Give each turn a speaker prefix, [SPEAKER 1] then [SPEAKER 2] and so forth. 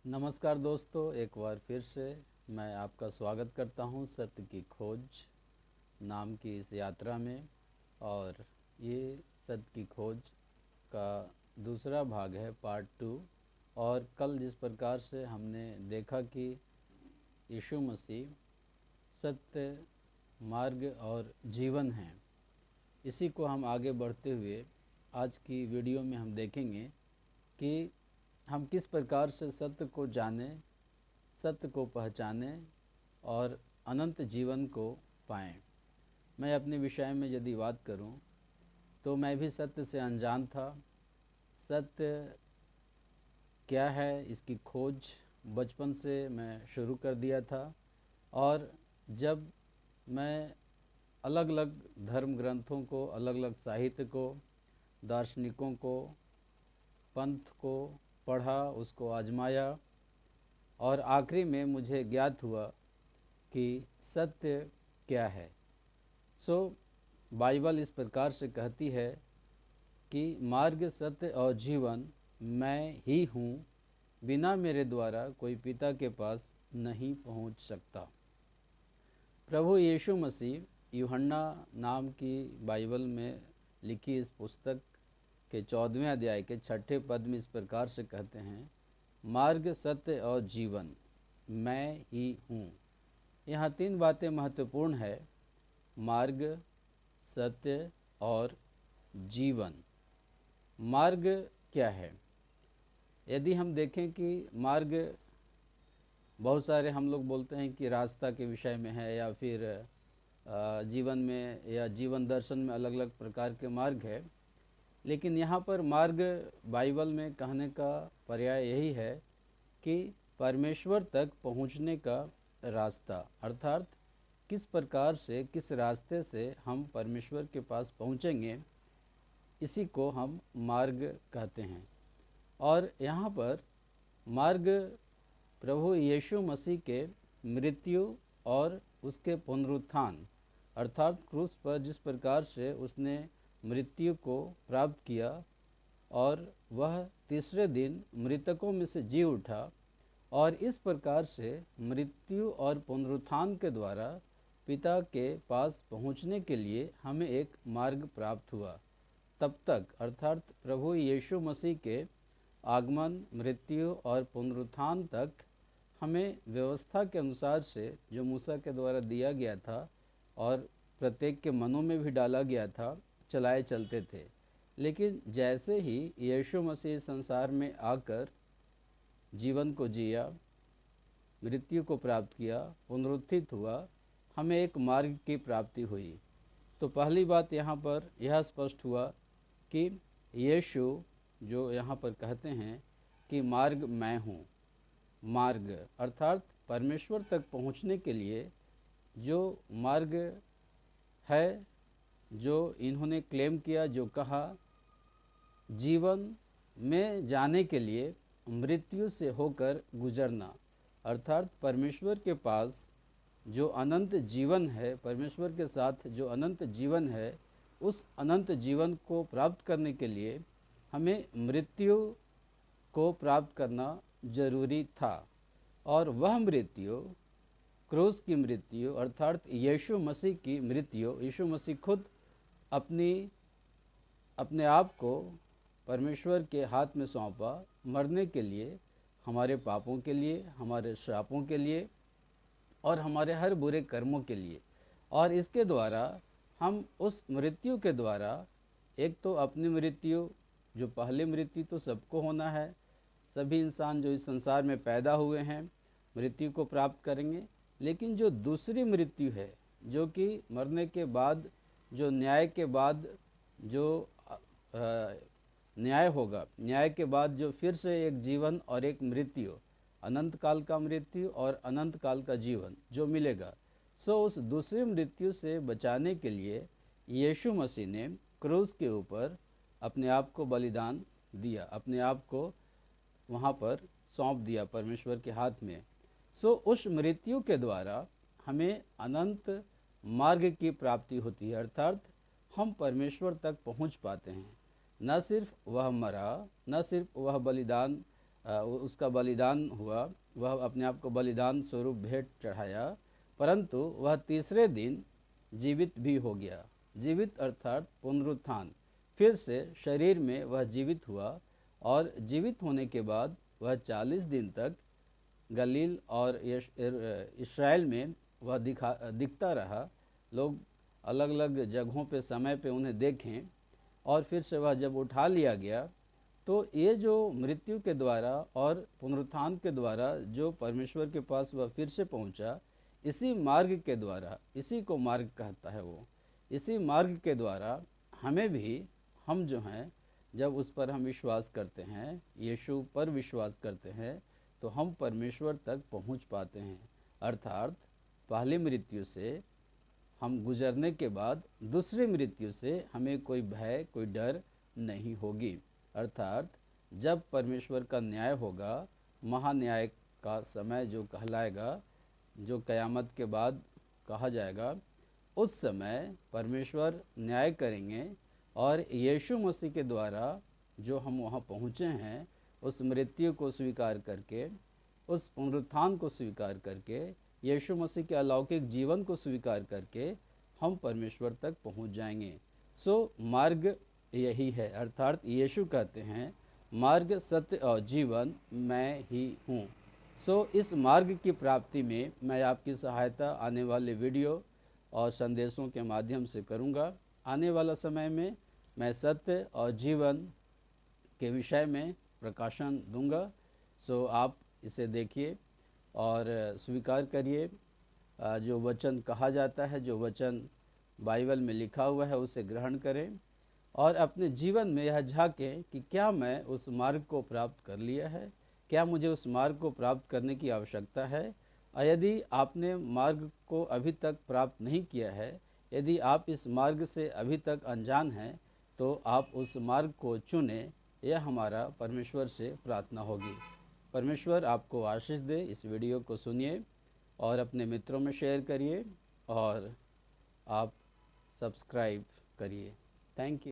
[SPEAKER 1] नमस्कार दोस्तों, एक बार फिर से मैं आपका स्वागत करता हूं सत्य की खोज नाम की इस यात्रा में। और ये सत्य की खोज का दूसरा भाग है, पार्ट 2। और कल जिस प्रकार से हमने देखा कि यीशु मसीह सत्य, मार्ग और जीवन है, इसी को हम आगे बढ़ते हुए आज की वीडियो में हम देखेंगे कि हम किस प्रकार से सत्य को जानें, सत्य को पहचानें और अनंत जीवन को पाएं। मैं अपने विषय में यदि बात करूं तो मैं भी सत्य से अनजान था। सत्य क्या है, इसकी खोज बचपन से मैं शुरू कर दिया था। और जब मैं अलग अलग धर्म ग्रंथों को, अलग अलग साहित्य को, दार्शनिकों को, पंथ को पढ़ा, उसको आजमाया और आखिरी में मुझे ज्ञात हुआ कि सत्य क्या है। बाइबल इस प्रकार से कहती है कि मार्ग, सत्य और जीवन मैं ही हूँ, बिना मेरे द्वारा कोई पिता के पास नहीं पहुँच सकता। प्रभु यीशु मसीह यूहन्ना नाम की बाइबल में लिखी इस पुस्तक के 14वें अध्याय के 6ठे पद में इस प्रकार से कहते हैं, मार्ग, सत्य और जीवन मैं ही हूँ। यहाँ 3 बातें महत्वपूर्ण है, मार्ग, सत्य और जीवन। मार्ग क्या है? यदि हम देखें कि मार्ग, बहुत सारे हम लोग बोलते हैं कि रास्ता के विषय में है, या फिर जीवन में या जीवन दर्शन में अलग अलग प्रकार के मार्ग है। लेकिन यहाँ पर मार्ग बाइबल में कहने का पर्याय यही है कि परमेश्वर तक पहुँचने का रास्ता, अर्थात किस प्रकार से, किस रास्ते से हम परमेश्वर के पास पहुँचेंगे, इसी को हम मार्ग कहते हैं। और यहाँ पर मार्ग प्रभु यीशु मसीह के मृत्यु और उसके पुनरुत्थान, अर्थात क्रूस पर जिस प्रकार से उसने मृत्यु को प्राप्त किया और वह तीसरे दिन मृतकों में से जी उठा, और इस प्रकार से मृत्यु और पुनरुत्थान के द्वारा पिता के पास पहुंचने के लिए हमें एक मार्ग प्राप्त हुआ। तब तक, अर्थात प्रभु यीशु मसीह के आगमन, मृत्यु और पुनरुत्थान तक हमें व्यवस्था के अनुसार से, जो मूसा के द्वारा दिया गया था और प्रत्येक के मनों में भी डाला गया था, चलाए चलते थे। लेकिन जैसे ही यीशु मसीह संसार में आकर जीवन को जिया, मृत्यु को प्राप्त किया, पुनरुत्थित हुआ, हमें एक मार्ग की प्राप्ति हुई। तो पहली बात यहाँ पर यह स्पष्ट हुआ कि यीशु जो यहाँ पर कहते हैं कि मार्ग मैं हूँ। मार्ग अर्थात परमेश्वर तक पहुँचने के लिए जो मार्ग है, जो इन्होंने क्लेम किया, जो कहा, जीवन में जाने के लिए मृत्यु से होकर गुजरना, अर्थात परमेश्वर के पास जो अनंत जीवन है, परमेश्वर के साथ जो अनंत जीवन है, उस अनंत जीवन को प्राप्त करने के लिए हमें मृत्यु को प्राप्त करना जरूरी था। और वह मृत्यु, क्रूस की मृत्यु, अर्थात यीशु मसीह की मृत्यु, यीशु मसीह खुद अपने आप को परमेश्वर के हाथ में सौंपा, मरने के लिए, हमारे पापों के लिए, हमारे श्रापों के लिए और हमारे हर बुरे कर्मों के लिए। और इसके द्वारा हम उस मृत्यु के द्वारा, एक तो अपनी मृत्यु, जो पहली मृत्यु तो सबको होना है, सभी इंसान जो इस संसार में पैदा हुए हैं मृत्यु को प्राप्त करेंगे। लेकिन जो दूसरी मृत्यु है, जो कि मरने के बाद, जो न्याय के बाद जो न्याय होगा, न्याय के बाद जो फिर से एक जीवन और एक मृत्यु, अनंत काल का मृत्यु और अनंत काल का जीवन जो मिलेगा, उस दूसरी मृत्यु से बचाने के लिए यीशु मसीह ने क्रूस के ऊपर अपने आप को बलिदान दिया, अपने आप को वहाँ पर सौंप दिया परमेश्वर के हाथ में। उस मृत्यु के द्वारा हमें अनंत मार्ग की प्राप्ति होती है, अर्थात हम परमेश्वर तक पहुँच पाते हैं। न सिर्फ वह मरा, न सिर्फ वह बलिदान उसका बलिदान हुआ, वह अपने आप को बलिदान स्वरूप भेंट चढ़ाया, परंतु वह तीसरे दिन जीवित भी हो गया। जीवित अर्थात पुनरुत्थान, फिर से शरीर में वह जीवित हुआ और जीवित होने के बाद वह 40 दिन तक गलील और इस्राएल में वह दिखता रहा। लोग अलग अलग जगहों पे समय पे उन्हें देखें और फिर से वह जब उठा लिया गया, तो ये जो मृत्यु के द्वारा और पुनरुत्थान के द्वारा जो परमेश्वर के पास वह फिर से पहुंचा, इसी मार्ग के द्वारा, इसी को मार्ग कहता है वो, इसी मार्ग के द्वारा हमें भी, हम जो हैं जब उस पर हम विश्वास करते हैं, यीशु पर विश्वास करते हैं, तो हम परमेश्वर तक पहुंच पाते हैं। अर्थात पहली मृत्यु से हम गुजरने के बाद दूसरी मृत्यु से हमें कोई भय, कोई डर नहीं होगी। अर्थात जब परमेश्वर का न्याय होगा, महान्याय का समय जो कहलाएगा, जो क़यामत के बाद कहा जाएगा, उस समय परमेश्वर न्याय करेंगे और यीशु मसीह के द्वारा जो हम वहाँ पहुँचे हैं, उस मृत्यु को स्वीकार करके, उस पुनरुत्थान को स्वीकार करके, यीशु मसीह के अलौकिक जीवन को स्वीकार करके हम परमेश्वर तक पहुँच जाएंगे। सो मार्ग यही है, अर्थात यीशु कहते हैं मार्ग, सत्य और जीवन मैं ही हूँ। सो इस मार्ग की प्राप्ति में मैं आपकी सहायता आने वाले वीडियो और संदेशों के माध्यम से करूँगा। आने वाला समय में मैं सत्य और जीवन के विषय में प्रकाशन दूंगा। सो आप इसे देखिए और स्वीकार करिए। जो वचन कहा जाता है, जो वचन बाइबल में लिखा हुआ है, उसे ग्रहण करें और अपने जीवन में यह झांकें कि क्या मैं उस मार्ग को प्राप्त कर लिया है, क्या मुझे उस मार्ग को प्राप्त करने की आवश्यकता है। और यदि आपने मार्ग को अभी तक प्राप्त नहीं किया है, यदि आप इस मार्ग से अभी तक अनजान हैं, तो आप उस मार्ग को चुनें। यह हमारा परमेश्वर से प्रार्थना होगी। परमेश्वर आपको आशीष दे। इस वीडियो को सुनिए और अपने मित्रों में शेयर करिए और आप सब्सक्राइब करिए। Thank you.